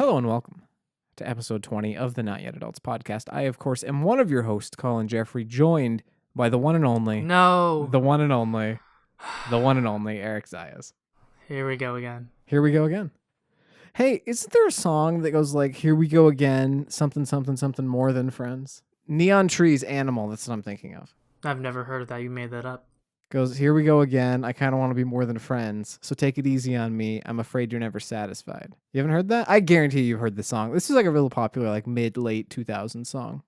Hello and welcome to episode 20 of the Not Yet Adults podcast. I, of course, am one of your hosts, Collin Geffrey, joined by the one and only, No. the one and only Eric Zayas. Here we go again. Here we go again. Hey, isn't there a song that goes like, here we go again, something, something, something more than friends? Neon Trees, Animal, that's what I'm thinking of. I've never heard of that. You made that up. Goes, here we go again, I kind of want to be more than friends, so take it easy on me, I'm afraid you're never satisfied. You haven't heard that? I guarantee you've heard this song. This is like a real popular, like mid-late 2000 song.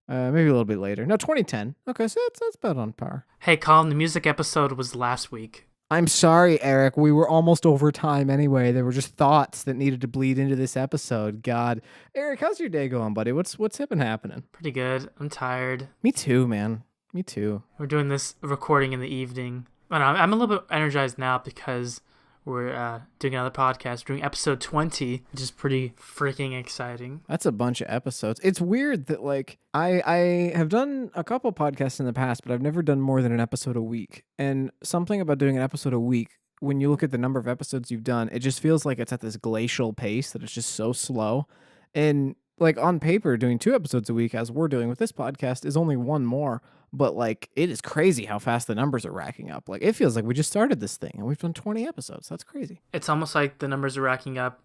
Maybe a little bit later. No, 2010. Okay, so that's about on par. Hey, Colin, the music episode was last week. I'm sorry, Eric. We were almost over time anyway. There were just thoughts that needed to bleed into this episode. God. Eric, how's your day going, buddy? What's been happening? Pretty good. I'm tired. Me too, man. Me too. We're doing this recording in the evening. I'm a little bit energized now because we're doing another podcast. We're doing episode 20, which is pretty freaking exciting. That's a bunch of episodes. It's weird that, like, I have done a couple podcasts in the past, but I've never done more than an episode a week. And something about doing an episode a week, when you look at the number of episodes you've done, it just feels like it's at this glacial pace that it's just so slow. And, like, on paper, doing 2 episodes a week, as we're doing with this podcast, is only one more. But, like, it is crazy how fast the numbers are racking up. Like, it feels like we just started this thing and we've done 20 episodes. That's crazy. It's almost like the numbers are racking up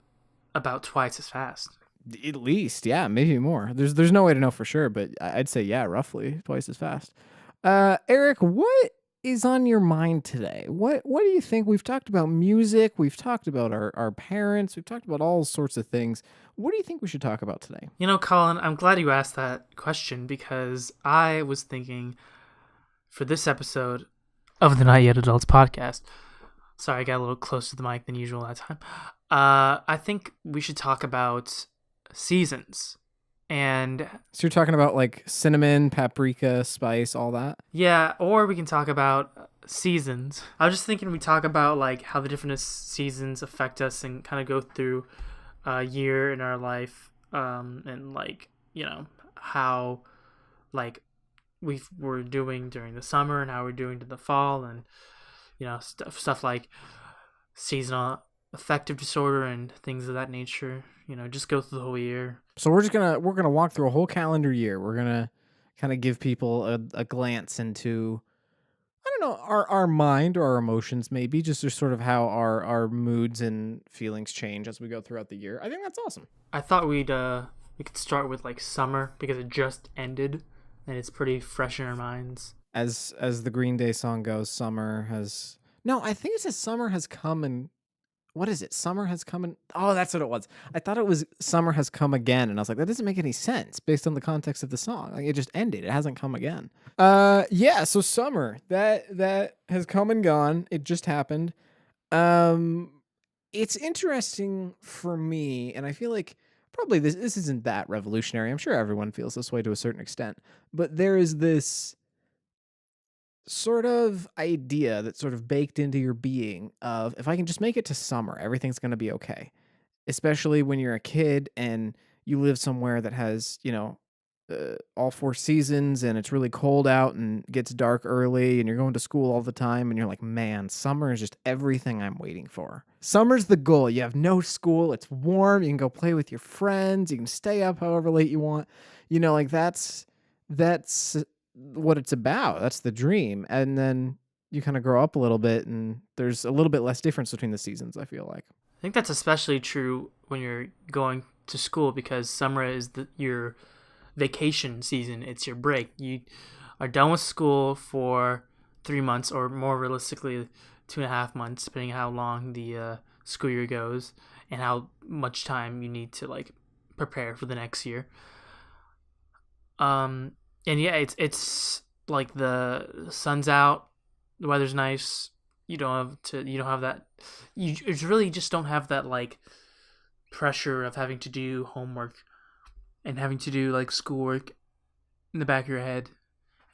about twice as fast. At least, yeah, maybe more. There's no way to know for sure, but I'd say, yeah, roughly twice as fast. Eric, what is on your mind today? What do you think? We've talked about music. We've talked about our parents. We've talked about all sorts of things. What do you think we should talk about today? You know, Colin, I'm glad you asked that question because I was thinking for this episode of the Not Yet Adults podcast. Sorry, I got a little closer to the mic than usual that time. I think we should talk about seasons. And so you're talking about like cinnamon, paprika, spice, all that? Yeah, or we can talk about seasons. I was just thinking we talk about like how the different seasons affect us and kind of go through a year in our life, and like, you know, how like we're doing during the summer and how we're doing to the fall, and you know, stuff like seasonal affective disorder and things of that nature. You know, just go through the whole year. So we're gonna walk through a whole calendar year. We're gonna kind of give people a glance into, I don't know, our mind or our emotions, maybe just sort of how our moods and feelings change as we go throughout the year. I think that's awesome. I thought we could start with like summer because it just ended and it's pretty fresh in our minds. As the Green Day song goes, summer has I think it says summer has come and what is it? Summer has come and oh, that's what it was. I thought it was summer has come again, and I was like, that doesn't make any sense based on the context of the song. Like, it just ended. It hasn't come again. Yeah. So summer that has come and gone. It just happened. It's interesting for me, and I feel like probably this isn't that revolutionary. I'm sure everyone feels this way to a certain extent, but there is this sort of idea that's sort of baked into your being of, if I can just make it to summer, everything's going to be okay. Especially when you're a kid and you live somewhere that has, you know, all 4 seasons and it's really cold out and gets dark early and you're going to school all the time and you're like, man, summer is just everything I'm waiting for. Summer's the goal. You have no school. It's warm. You can go play with your friends. You can stay up however late you want. You know, like that's what it's about. That's the dream. And then you kind of grow up a little bit and there's a little bit less difference between the seasons, I feel like. I think that's especially true when you're going to school because summer is your vacation season. It's your break. You are done with school for 3 months, or more realistically 2.5 months, depending on how long the school year goes and how much time you need to like prepare for the next year. And yeah, it's like the sun's out, the weather's nice. You don't have that. You really just don't have that like pressure of having to do homework and having to do like schoolwork in the back of your head,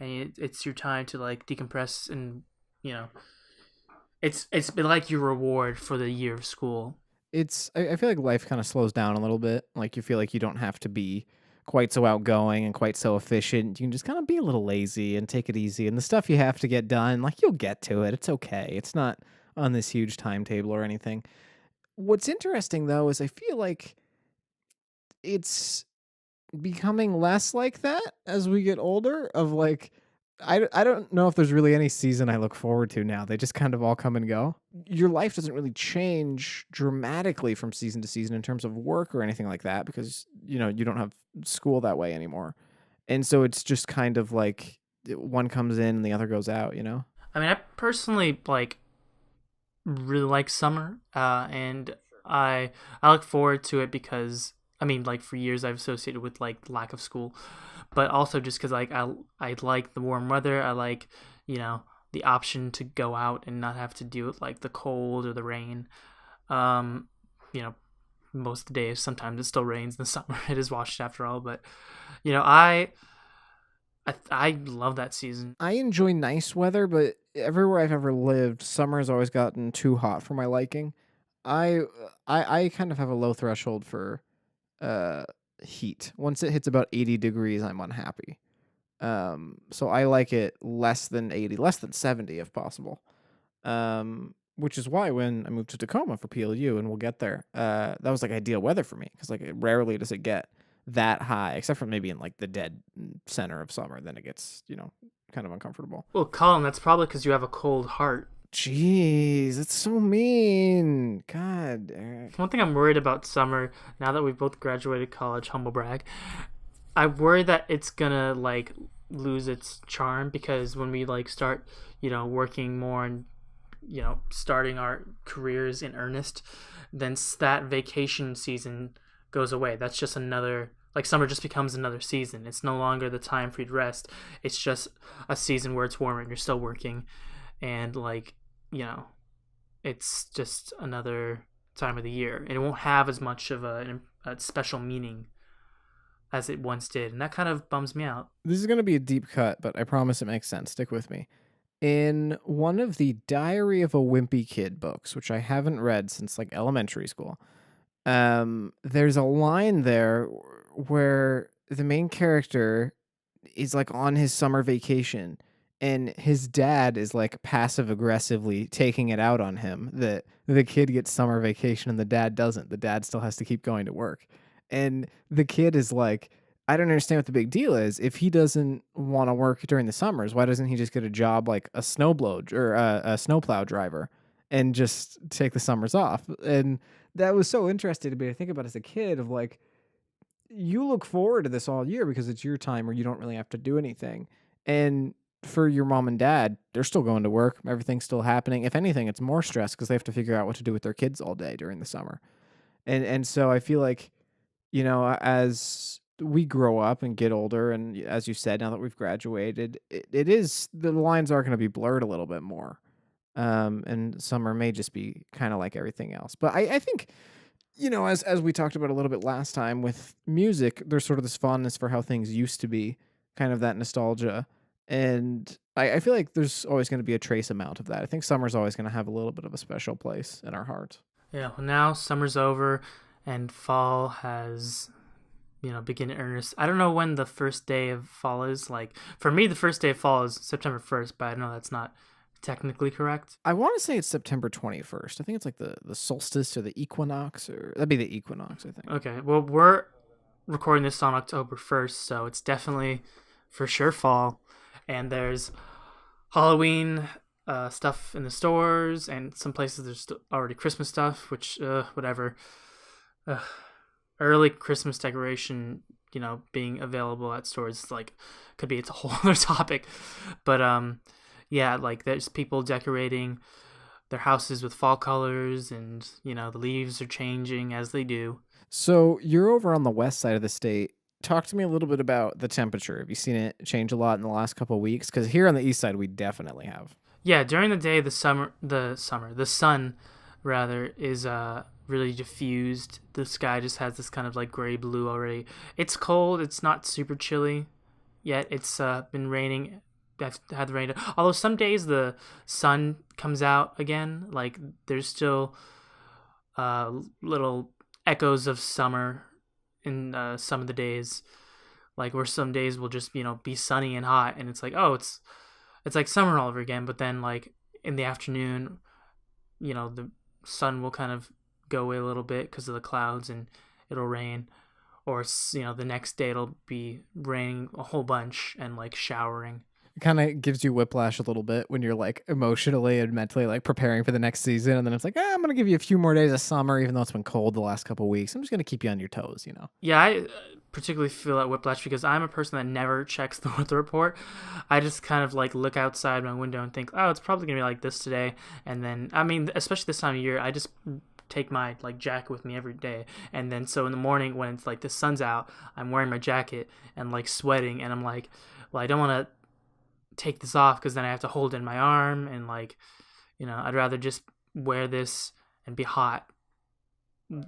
and it's your time to like decompress, and you know, it's been like your reward for the year of school. I feel like life kind of slows down a little bit. Like you feel like you don't have to be quite so outgoing and quite so efficient. You can just kind of be a little lazy and take it easy. And the stuff you have to get done, like you'll get to it. It's okay. It's not on this huge timetable or anything. What's interesting though is I feel like it's becoming less like that as we get older of like I don't know if there's really any season I look forward to now. They just kind of all come and go. Your life doesn't really change dramatically from season to season in terms of work or anything like that because you don't have school that way anymore. And so it's just kind of like one comes in and the other goes out. I mean, I personally really like summer, and I look forward to it because I mean, like for years I've associated with like lack of school, but also just because like I like the warm weather. I like you know the option to go out and not have to deal with like the cold or the rain. Um, you know, most of the days sometimes it still rains in the summer. It is washed after all, but you know I love that season. I enjoy nice weather, but everywhere I've ever lived, summer has always gotten too hot for my liking. I I kind of have a low threshold for uh heat. Once it hits about 80 degrees, I'm unhappy. So I like it less than 80, less than 70 if possible. Which is why when I moved to Tacoma for PLU, and we'll get there, that was like ideal weather for me because like rarely does it get that high, except for maybe in like the dead center of summer. Then it gets kind of uncomfortable. Well, Colin, that's probably because you have a cold heart. Jeez, that's so mean. God, Eric. One thing I'm worried about summer, now that we've both graduated college, humble brag, I worry that it's gonna like lose its charm because when we like start, working more and starting our careers in earnest, then that vacation season goes away. That's just another like summer just becomes another season. It's no longer the time for you to rest. It's just a season where it's warmer and you're still working, and like you know, it's just another time of the year, and it won't have as much of a special meaning as it once did, and that kind of bums me out. This is going to be a deep cut, but I promise it makes sense. Stick with me. In one of the Diary of a Wimpy Kid books, which I haven't read since like elementary school, there's a line there where the main character is like on his summer vacation and his dad is like passive aggressively taking it out on him that the kid gets summer vacation and the dad doesn't. The dad still has to keep going to work. And the kid is like, I don't understand what the big deal is. If he doesn't want to work during the summers, why doesn't he just get a job like a a snowplow driver and just take the summers off? And that was so interesting to me to think about as a kid of like, you look forward to this all year because it's your time where you don't really have to do anything. And for your mom and dad, they're still going to work. Everything's still happening. If anything, it's more stress because they have to figure out what to do with their kids all day during the summer. And so I feel like, as we grow up and get older, and as you said, now that we've graduated, it is the lines are going to be blurred a little bit more. And summer may just be kind of like everything else. But I think as we talked about a little bit last time with music, there's sort of this fondness for how things used to be, kind of that nostalgia. And I feel like there's always going to be a trace amount of that. I think summer's always going to have a little bit of a special place in our hearts. Yeah, well, now summer's over and fall has, begin in earnest. I don't know when the first day of fall is. Like, for me, the first day of fall is September 1st, but I know that's not technically correct. I want to say it's September 21st. I think it's like the solstice or the equinox, or that'd be the equinox, I think. Okay, well, we're recording this on October 1st, so it's definitely for sure fall. And there's Halloween stuff in the stores, and some places there's already Christmas stuff, which, whatever. Early Christmas decoration, being available at stores, like, it's a whole other topic. But, yeah, like, there's people decorating their houses with fall colors, and, the leaves are changing as they do. So you're over on the west side of the state. Talk to me a little bit about the temperature. Have you seen it change a lot in the last couple of weeks? Because here on the east side, we definitely have. Yeah, during the day, the sun, rather, is really diffused. The sky just has this kind of like gray blue already. It's cold. It's not super chilly yet. It's been raining. I've had the rain. Although some days the sun comes out again. Like there's still little echoes of summer in some of the days, like where some days will just be sunny and hot, and it's like, oh, it's like summer all over again. But then like in the afternoon, the sun will kind of go away a little bit because of the clouds, and it'll rain. or the next day it'll be raining a whole bunch and like showering. It kind of gives you whiplash a little bit when you're like emotionally and mentally like preparing for the next season, and then it's like, I'm gonna give you a few more days of summer, even though it's been cold the last couple of weeks. I'm just gonna keep you on your toes, you know. Yeah, I particularly feel that whiplash because I'm a person that never checks the weather report. I just kind of like look outside my window and think, oh, it's probably gonna be like this today, and then I mean, especially this time of year, I just take my like jacket with me every day, and then so in the morning when it's like the sun's out, I'm wearing my jacket and like sweating, and I'm like, well, I don't want to take this off because then I have to hold it in my arm, and like, I'd rather just wear this and be hot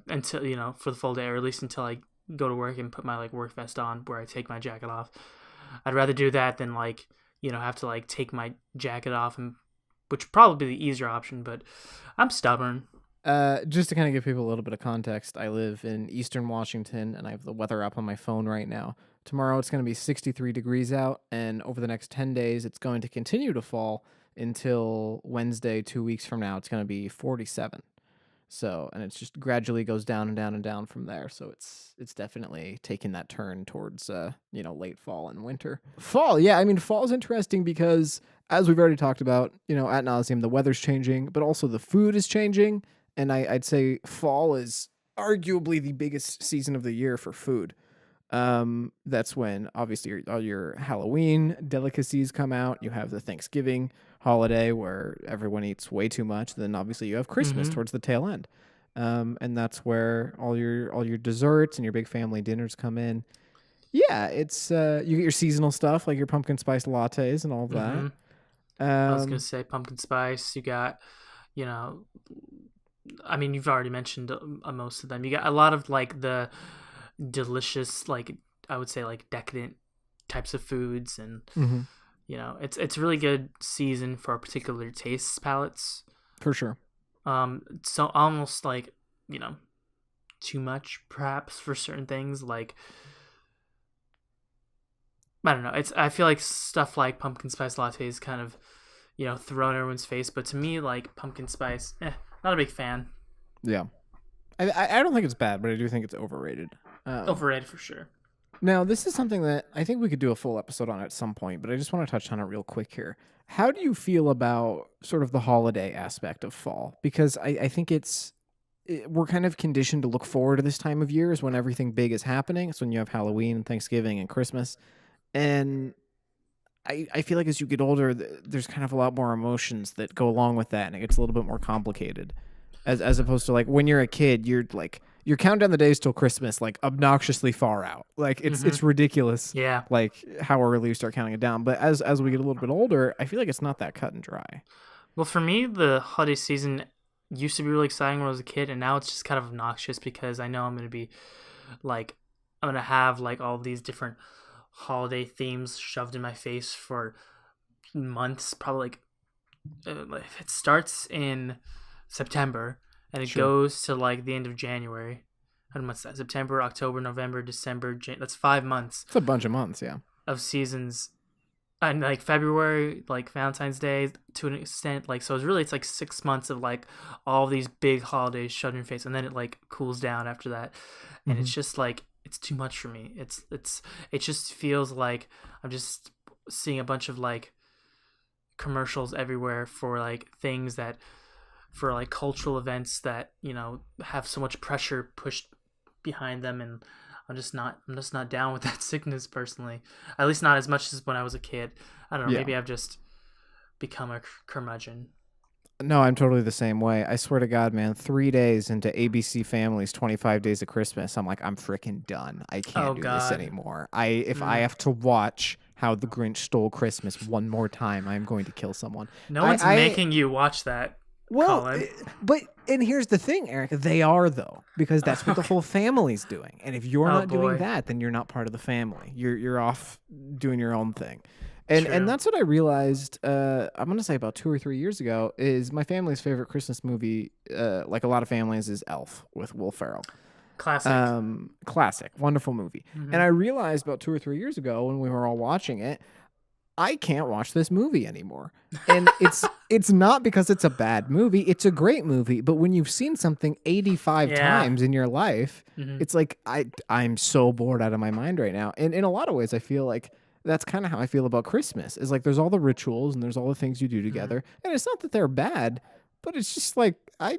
until for the full day, or at least until I go to work and put my like work vest on where I take my jacket off. I'd rather do that than like have to like take my jacket off, and which would probably be the easier option, but I'm stubborn. Just to kind of give people a little bit of context, I live in Eastern Washington, and I have the weather app on my phone right now. Tomorrow it's going to be 63 degrees out, and over the next 10 days it's going to continue to fall until Wednesday, 2 weeks from now. It's going to be 47. So, and it's just gradually goes down and down and down from there. So it's definitely taking that turn towards late fall and winter. Fall, yeah, I mean fall is interesting because as we've already talked about, ad nauseum, the weather's changing, but also the food is changing. And I'd say fall is arguably the biggest season of the year for food. That's when obviously all your Halloween delicacies come out. You have the Thanksgiving holiday where everyone eats way too much. Then obviously you have Christmas towards the tail end. And that's where all your desserts and your big family dinners come in. Yeah, it's you get your seasonal stuff like your pumpkin spice lattes and all of that. I was gonna say pumpkin spice. You got, I mean, you've already mentioned most of them. You got a lot of like the delicious, like I would say, like decadent types of foods, and it's a really good season for particular taste palettes. For sure. So almost like too much perhaps for certain things. Like I don't know. I feel like stuff like pumpkin spice lattes kind of thrown in everyone's face, but to me, like pumpkin spice, not a big fan. Yeah. I don't think it's bad, but I do think it's overrated. Overrated for sure. Now, this is something that I think we could do a full episode on at some point, but I just want to touch on it real quick here. How do you feel about sort of the holiday aspect of fall? Because I think we're kind of conditioned to look forward to this time of year is when everything big is happening. It's when you have Halloween and Thanksgiving and Christmas. And I feel like as you get older, there's kind of a lot more emotions that go along with that, and it gets a little bit more complicated. As opposed to like when you're a kid, you're counting down the days till Christmas like obnoxiously far out. Like it's ridiculous. Yeah. Like how early you start counting it down. But as we get a little bit older, I feel like it's not that cut and dry. Well, for me, the holiday season used to be really exciting when I was a kid, and now it's just kind of obnoxious because I know I'm gonna have like all these different holiday themes shoved in my face for months. Probably like if it starts in September and it goes to like the end of January. And what's that? September, October, November, December. That's 5 months. It's a bunch of months, yeah. Of seasons, and like February, like Valentine's Day to an extent. Like so, it's like 6 months of like all these big holidays shoved in your face, and then it like cools down after that, and it's just like it's too much for me. It just feels like I'm just seeing a bunch of like commercials everywhere for like things that. For like cultural events that have so much pressure pushed behind them, and I'm just not down with that sickness personally. At least not as much as when I was a kid. I don't know. Yeah. Maybe I've just become a curmudgeon. No, I'm totally the same way. I swear to God, man, 3 days into ABC Family's 25 Days of Christmas, I'm like, I'm freaking done. I can't do this anymore. If I have to watch How the Grinch Stole Christmas one more time, I'm going to kill someone. No one's making you watch that. Well, Colin. and here's the thing, Eric. They are, though, because that's what the whole family's doing. And if you're not doing that, then you're not part of the family. You're off doing your own thing. And that's what I realized, I'm going to say about 2 or 3 years ago, is my family's favorite Christmas movie, like a lot of families, is Elf with Will Ferrell. Classic. Wonderful movie. And I realized about 2 or 3 years ago when we were all watching it, I can't watch this movie anymore. And it's not because it's a bad movie. It's a great movie. But when you've seen something 85 Yeah. times in your life, Hmm. it's like I'm so bored out of my mind right now. And in a lot of ways, I feel like that's kind of how I feel about Christmas. Is like there's all the rituals and there's all the things you do Hmm. together. And it's not that they're bad, but it's just like I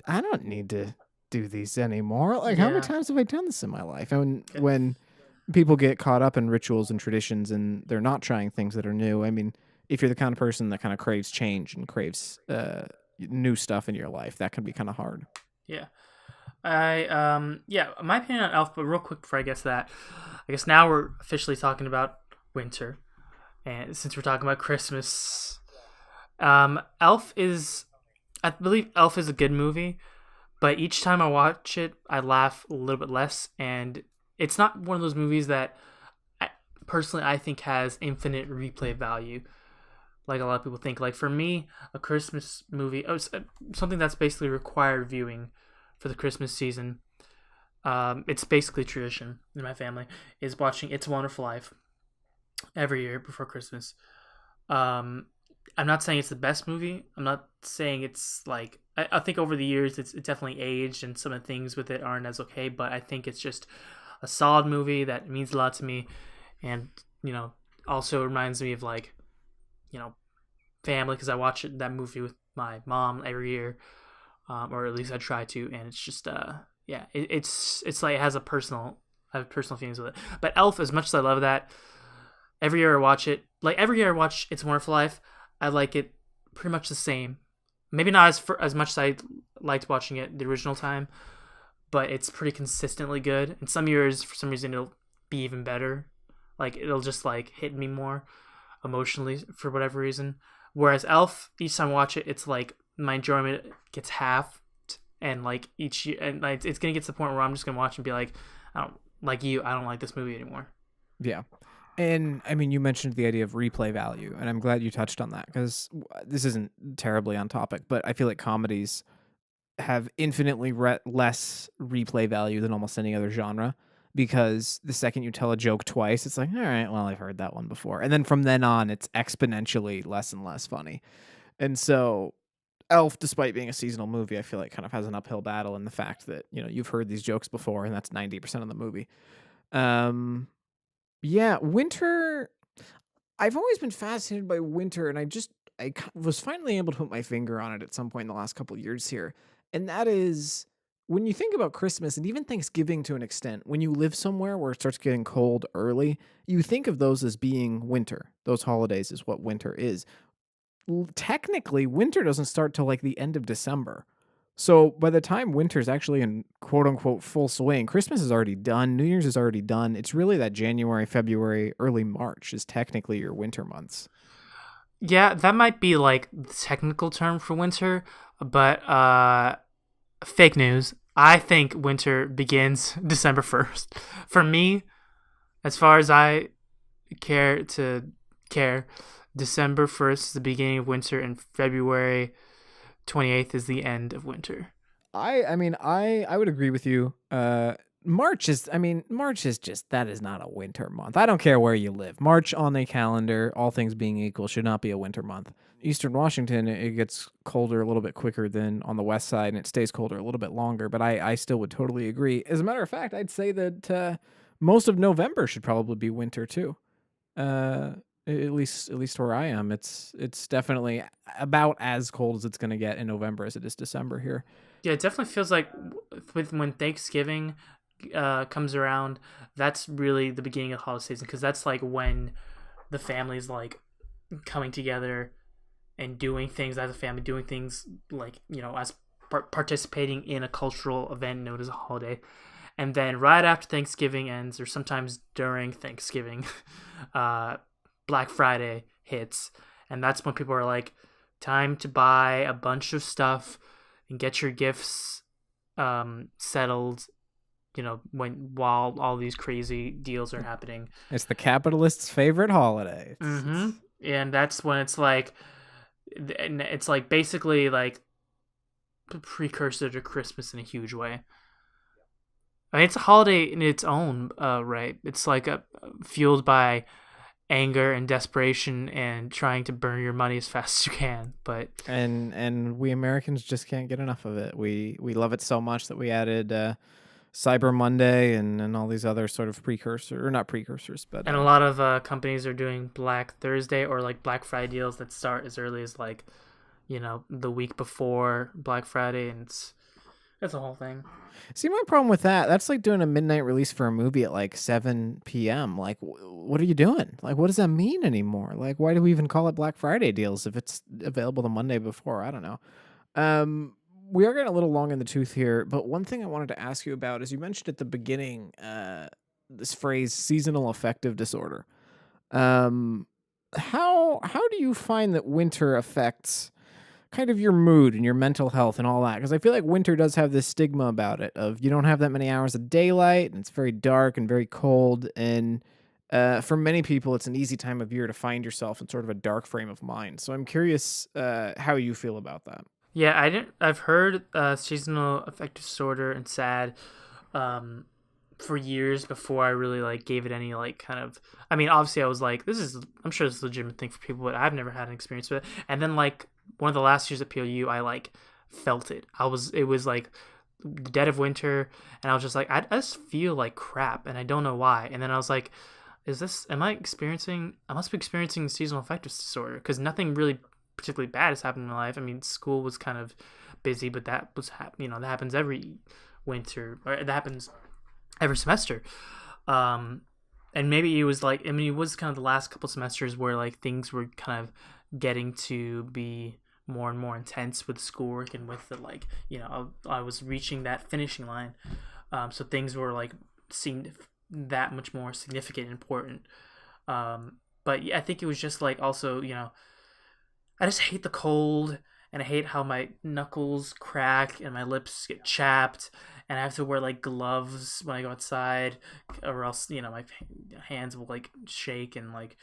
don't need to do these anymore. Like how many Yeah. times have I done this in my life? And Okay. when people get caught up in rituals and traditions and they're not trying things that are new. I mean, if you're the kind of person that kind of craves change and craves new stuff in your life, that can be kind of hard. Yeah. My opinion on Elf, but real quick before I guess that, I guess now we're officially talking about winter, and since we're talking about Christmas, Elf is, I believe Elf is a good movie, but each time I watch it, I laugh a little bit less, and it's not one of those movies that, I, personally, I think has infinite replay value, like a lot of people think. Like for me, a Christmas movie, something that's basically required viewing for the Christmas season. It's basically tradition in my family is watching It's a Wonderful Life every year before Christmas. Um, I'm not saying it's the best movie. I'm not saying it's like I think over the years it's definitely aged and some of the things with it aren't as okay. But I think it's just a solid movie that means a lot to me, and also reminds me of like you know family because I watch that movie with my mom every year, or at least I try to, and it's just it's like it has I have personal feelings with it. But Elf, as much as I love that, every year I watch it. Like every year I watch It's a Wonderful Life, I like it pretty much the same. Maybe not as much as I liked watching it the original time, but it's pretty consistently good. And some years, for some reason, it'll be even better. Like it'll just like hit me more emotionally for whatever reason. Whereas Elf, each time I watch it, it's like my enjoyment gets halved, and like each year, and like, it's gonna get to the point where I'm just gonna watch and be like, I don't like this movie anymore. Yeah. And I mean, you mentioned the idea of replay value, and I'm glad you touched on that because this isn't terribly on topic, but I feel like comedies have infinitely less replay value than almost any other genre because the second you tell a joke twice, it's like, all right, well, I've heard that one before. And then from then on, it's exponentially less and less funny. And so Elf, despite being a seasonal movie, I feel like kind of has an uphill battle in the fact that, you've heard these jokes before and that's 90% of the movie. Um, yeah, winter, I've always been fascinated by winter, and was finally able to put my finger on it at some point in the last couple of years here. And that is when you think about Christmas and even Thanksgiving to an extent, when you live somewhere where it starts getting cold early, you think of those as being winter. Those holidays is what winter is. Technically, winter doesn't start till like the end of December. So by the time winter's actually in quote unquote full swing, Christmas is already done, New Year's is already done. It's really that January, February, early March is technically your winter months. Yeah, that might be like the technical term for winter, but fake news. I think winter begins December 1st. For me, as far as I care, December 1st is the beginning of winter and February 28th is the end of winter. I would agree with you. March is just that is not a winter month. I don't care where you live. March on a calendar, all things being equal, should not be a winter month. Eastern Washington, it gets colder a little bit quicker than on the west side, and it stays colder a little bit longer. But I still would totally agree. As a matter of fact, I'd say that most of November should probably be winter too. Uh, at least where I am, it's definitely about as cold as it's going to get in November as it is December here. Yeah, it definitely feels like with when Thanksgiving comes around, that's really the beginning of the holiday season because that's like when the family's like coming together and doing things as a family, doing things like as participating in a cultural event known as a holiday. And then right after Thanksgiving ends, or sometimes during Thanksgiving, Black Friday hits, and that's when people are like, time to buy a bunch of stuff and get your gifts settled. While all these crazy deals are happening. It's the capitalist's favorite holiday. Mm-hmm. And that's when it's like basically like a precursor to Christmas in a huge way. I mean, it's a holiday in its own right. It's like fueled by anger and desperation and trying to burn your money as fast as you can. But And we Americans just can't get enough of it. We love it so much that we added Cyber Monday and all these other sort of precursor or not precursors, but and a lot of companies are doing Black Thursday or like Black Friday deals that start as early as like the week before Black Friday, and it's a whole thing. see my problem with that. That's like doing a midnight release for a movie at like 7 p.m. Like, what are you doing? Like, what does that mean anymore? Like, why do we even call it Black Friday deals if it's available the Monday before? I don't know. Um, we are getting a little long in the tooth here, but one thing I wanted to ask you about is you mentioned at the beginning this phrase seasonal affective disorder. Um, how do you find that winter affects kind of your mood and your mental health and all that? Because I feel like winter does have this stigma about it of you don't have that many hours of daylight and it's very dark and very cold and for many people, it's an easy time of year to find yourself in sort of a dark frame of mind. So I'm curious how you feel about that. Yeah, I didn't. I've heard seasonal affective disorder and SAD um, for years before I really like gave it any like kind of. I mean, obviously, I was like, this is. I'm sure it's a legitimate thing for people, but I've never had an experience with it. And then like one of the last years at PLU, I like felt it. I was. It was like the dead of winter, and I was just like, I just feel like crap, and I don't know why. And then I was like, is this? Am I experiencing? I must be experiencing seasonal affective disorder because nothing really particularly bad has happened in my life. I mean, school was kind of busy, but that was that happens every winter, or that happens every semester. Um, and maybe it was like, I mean, it was kind of the last couple semesters where like things were kind of getting to be more and more intense with schoolwork and with the like, I was reaching that finishing line. So things were like seemed that much more significant and important. But yeah, I think it was just like also, I just hate the cold, and I hate how my knuckles crack and my lips get chapped, and I have to wear like gloves when I go outside, or else my hands will like shake, and like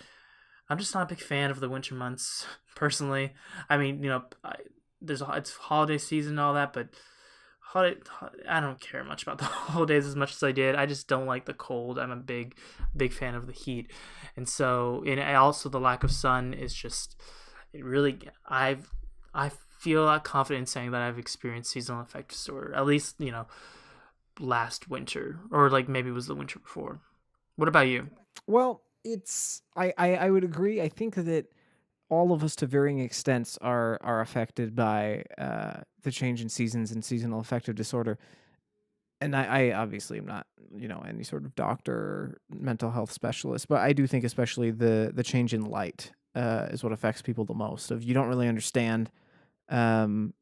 I'm just not a big fan of the winter months personally. I mean, it's holiday season and all that, but I don't care much about the holidays as much as I did. I just don't like the cold. I'm a big fan of the heat, and so and also the lack of sun is just it really I feel confident in saying that I've experienced seasonal affective disorder at least last winter, or like maybe it was the winter before. What about you? Well, it's I would agree. I think that all of us to varying extents are affected by the change in seasons and seasonal affective disorder. And I obviously am not, any sort of doctor or mental health specialist, but I do think especially the change in light is what affects people the most. Of you don't really understand um,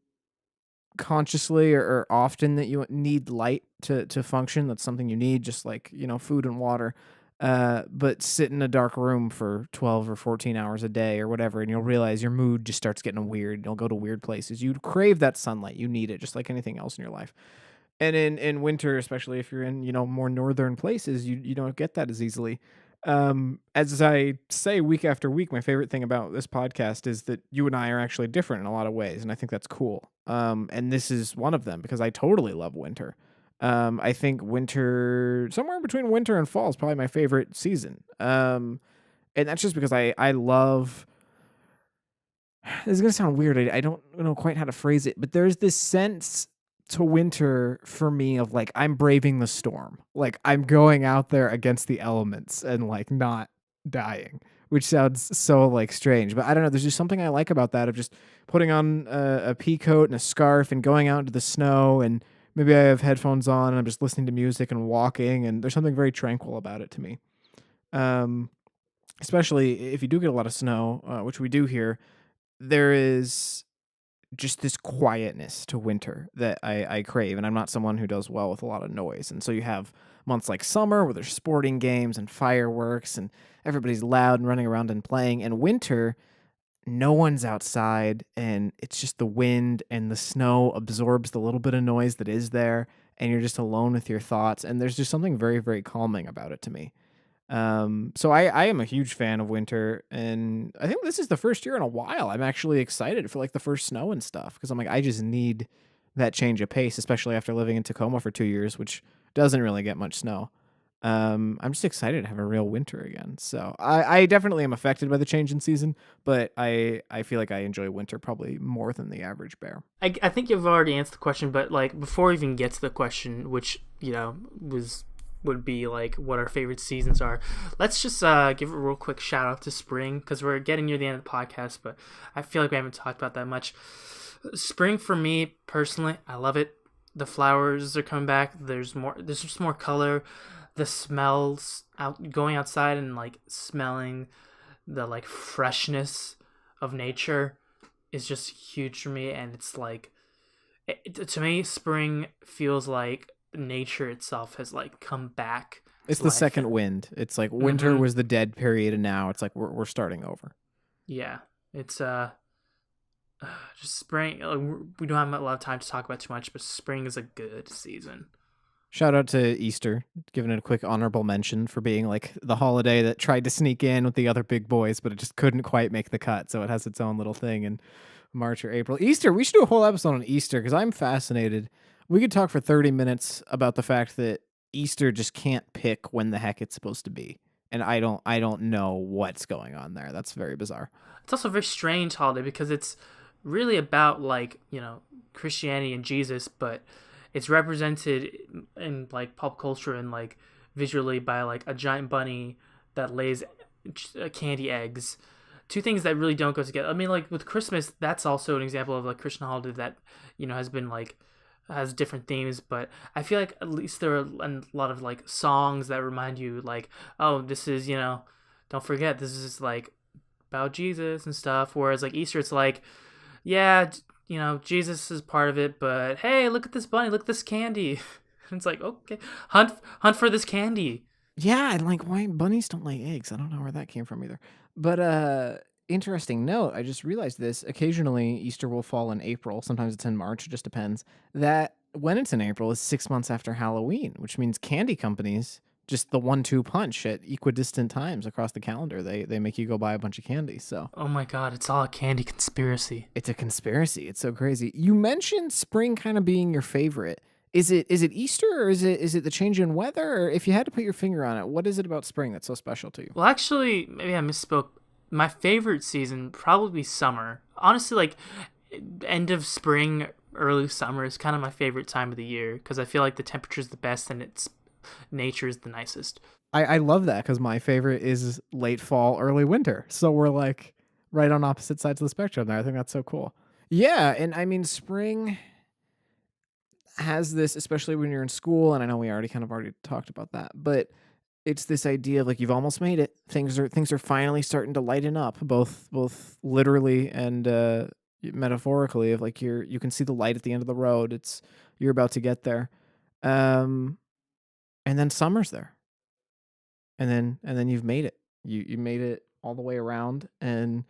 consciously or often that you need light to function. That's something you need, just like food and water. But sit in a dark room for 12 or 14 hours a day or whatever, and you'll realize your mood just starts getting weird. You'll go to weird places. You crave that sunlight. You need it, just like anything else in your life. And in winter, especially if you're in, more northern places, you don't get that as easily. As I say week after week, my favorite thing about this podcast is that you and I are actually different in a lot of ways, and I think that's cool. And this is one of them because I totally love winter. I think winter, somewhere between winter and fall, is probably my favorite season. And that's just because I love. This is gonna sound weird. I don't know quite how to phrase it, but there's this sense to winter for me of like I'm braving the storm. Like I'm going out there against the elements and like not dying, which sounds so like strange, but I don't know. There's just something I like about that of just putting on a pea coat and a scarf and going out into the snow, and maybe I have headphones on and I'm just listening to music and walking, and there's something very tranquil about it to me. Um, Especially if you do get a lot of snow, which we do here, there is just this quietness to winter that I crave. And I'm not someone who does well with a lot of noise. And so you have months like summer where there's sporting games and fireworks and everybody's loud and running around and playing. And winter, no one's outside and it's just the wind and the snow absorbs the little bit of noise that is there. And you're just alone with your thoughts. And there's just something very, very calming about it to me. So I am a huge fan of winter, and I think this is the first year in a while I'm actually excited for like the first snow and stuff because I'm like I just need that change of pace, especially after living in Tacoma for 2 years, which doesn't really get much snow. I'm just excited to have a real winter again. So I definitely am affected by the change in season, but I feel like I enjoy winter probably more than the average bear. I think you've already answered the question, but like before we even get to the question, which would be like what our favorite seasons are, let's just give a real quick shout out to spring because we're getting near the end of the podcast, but I feel like we haven't talked about that much. Spring for me personally, I love it. The flowers are coming back. There's just more color. The smells going outside and like smelling the like freshness of nature is just huge for me. And it's like to me, spring feels like nature itself has like come back It's to the life. second wind. It's like winter was the dead period, and now it's like we're starting over. Yeah, it's just spring. We don't have a lot of time to talk about too much, but spring is a good season. Shout out to Easter, giving it a quick honorable mention for being like the holiday that tried to sneak in with the other big boys, but it just couldn't quite make the cut. So it has its own little thing in March or April. Easter, we should do a whole episode on Easter because I'm fascinated. We could talk for 30 minutes about the fact that Easter just can't pick when the heck it's supposed to be. And I don't know what's going on there. That's very bizarre. It's also a very strange holiday because it's really about like, Christianity and Jesus, but it's represented in like pop culture and like visually by like a giant bunny that lays candy eggs. Two things that really don't go together. I mean, like with Christmas, that's also an example of like Christian holiday that has been like has different themes, but I feel like at least there are a lot of like songs that remind you like, oh, this is don't forget this is like about Jesus and stuff. Whereas like Easter, it's like, yeah, Jesus is part of it, but hey, look at this bunny, look at this candy. It's like, okay, hunt for this candy. Yeah, and like why bunnies don't lay eggs. I don't know where that came from either. But interesting note, I just realized this. Occasionally Easter will fall in April. Sometimes it's in March, it just depends. That when it's in April is 6 months after Halloween, which means candy companies just the 1-2 punch at equidistant times across the calendar. They make you go buy a bunch of candy. So oh my god, it's all a candy conspiracy. it's a conspiracy. It's so crazy. You mentioned spring kind of being your favorite. Is it Easter or is it the change in weather? Or if you had to put your finger on it, what is it about spring that's so special to you? Well, actually, maybe I misspoke. My favorite season probably summer. Honestly, like end of spring, early summer is kind of my favorite time of the year because I feel like the temperature's the best and nature's the nicest. I love that because my favorite is late fall, early winter. So we're like right on opposite sides of the spectrum there. I think that's so cool. Yeah, and I mean spring has this, especially when you're in school, and I know we already talked about that, but it's this idea of like you've almost made it. Things are finally starting to lighten up, both literally and metaphorically. Of like you can see the light at the end of the road. You're about to get there, and then summer's there, and then you've made it. You made it all the way around, and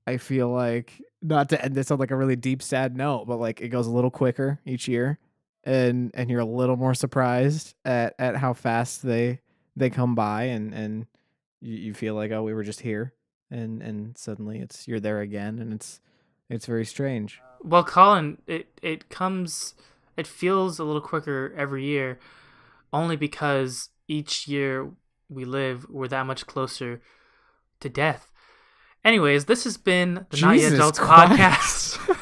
I feel like not to end this on like a really deep, sad note, but like it goes a little quicker each year, and you're a little more surprised at how fast they come by, and you feel like, oh, we were just here, and suddenly you're there again, and it's very strange. Well, Colin, it feels a little quicker every year, only because each year we live, we're that much closer to death. Anyways, this has been the Not Yet Jesus Adults Christ. podcast.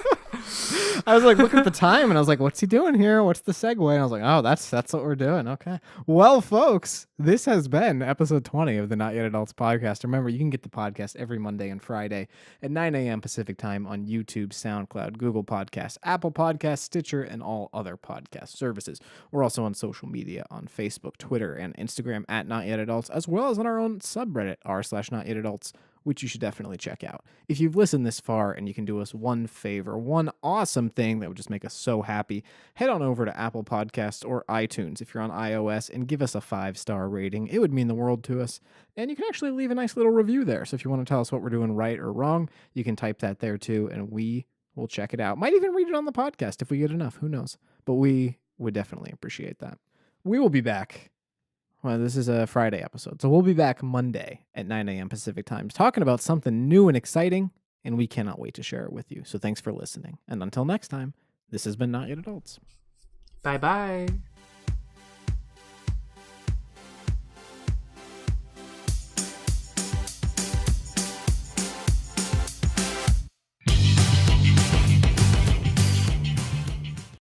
I was like looking at the time and I was like, what's he doing here? What's the segue? And I was like, oh, that's what we're doing. Okay. Well, folks, this has been episode 20 of the Not Yet Adults podcast. Remember, you can get the podcast every Monday and Friday at 9 a.m. Pacific time on YouTube, SoundCloud, Google Podcasts, Apple Podcasts, Stitcher, and all other podcast services. We're also on social media on Facebook, Twitter, and Instagram at Not Yet Adults, as well as on our own subreddit, r/Not Yet Adults, which you should definitely check out. If you've listened this far and you can do us one favor, one awesome thing that would just make us so happy, head on over to Apple Podcasts or iTunes if you're on iOS and give us a 5-star rating. It would mean the world to us. And you can actually leave a nice little review there. So if you want to tell us what we're doing right or wrong, you can type that there too, and we will check it out. Might even read it on the podcast if we get enough. Who knows? But we would definitely appreciate that. We will be back. Well, this is a Friday episode, so we'll be back Monday at 9 a.m. Pacific time talking about something new and exciting, and we cannot wait to share it with you. So thanks for listening. And until next time, this has been Not Yet Adults. Bye-bye.